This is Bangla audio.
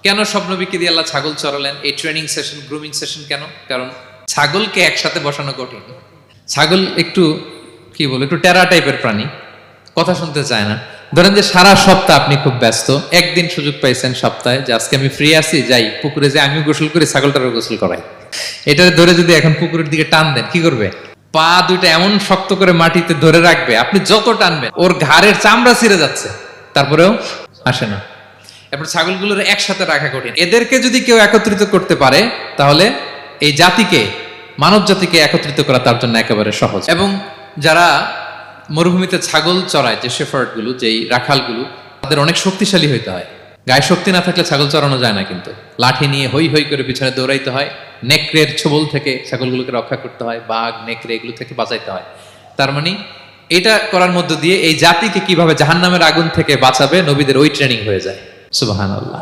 কেন সব নবীকে দিয়ে আল্লাহ ছাগল চড়ালেন? এই ট্রেনিং সেশন, গ্রুমিং সেশন কেন? কারণ ছাগলকে একসাথে বসানো কঠিন। ছাগল একটু কি বলবো, একটু টেরা টাইপের প্রাণী, কথা শুনতে চায় না। ধরেন যে সারা সপ্তাহ আপনি খুব ব্যস্ত, একদিন সুযোগ পাইছেন সপ্তাহে যে আজকে আমি ফ্রি আছি, যাই পুকুরে যে আমিও গোসল করি, ছাগলটারও গোসল করাই। এটা ধরে যদি এখন পুকুরের দিকে টান দেন, কি করবে? পা দুইটা এমন শক্ত করে মাটিতে ধরে রাখবে, আপনি যত টানবেন ওর ঘাড়ের চামড়া ছিঁড়ে যাচ্ছে, তারপরেও আসে না। এরপর ছাগলগুলোর একসাথে রাখা কঠিন। এদেরকে যদি কেউ একত্রিত করতে পারে, তাহলে এই জাতিকে, মানব জাতিকে একত্রিত করা তার জন্য একেবারে সহজ। এবং যারা মরুভূমিতে ছাগল চড়ায়, যে শেফার্ড গুলো, যেই রাখালগুলো, তাদের অনেক শক্তিশালী হইতে হয়। গায়ে শক্তি না থাকলে ছাগল চড়ানো যায় না, কিন্তু লাঠি নিয়ে হই হই করে পিছনে দৌড়াইতে হয়। নেকড়ের ছোবল থেকে ছাগলগুলোকে রক্ষা করতে হয়, বাঘ, নেকড়ে এগুলো থেকে বাঁচাইতে হয়। তার মানে এটা করার মধ্য দিয়ে এই জাতিকে কিভাবে জাহান্নামের আগুন থেকে বাঁচাবে, নবীদের ওই ট্রেনিং হয়ে যায়। সুবহানাল্লাহ।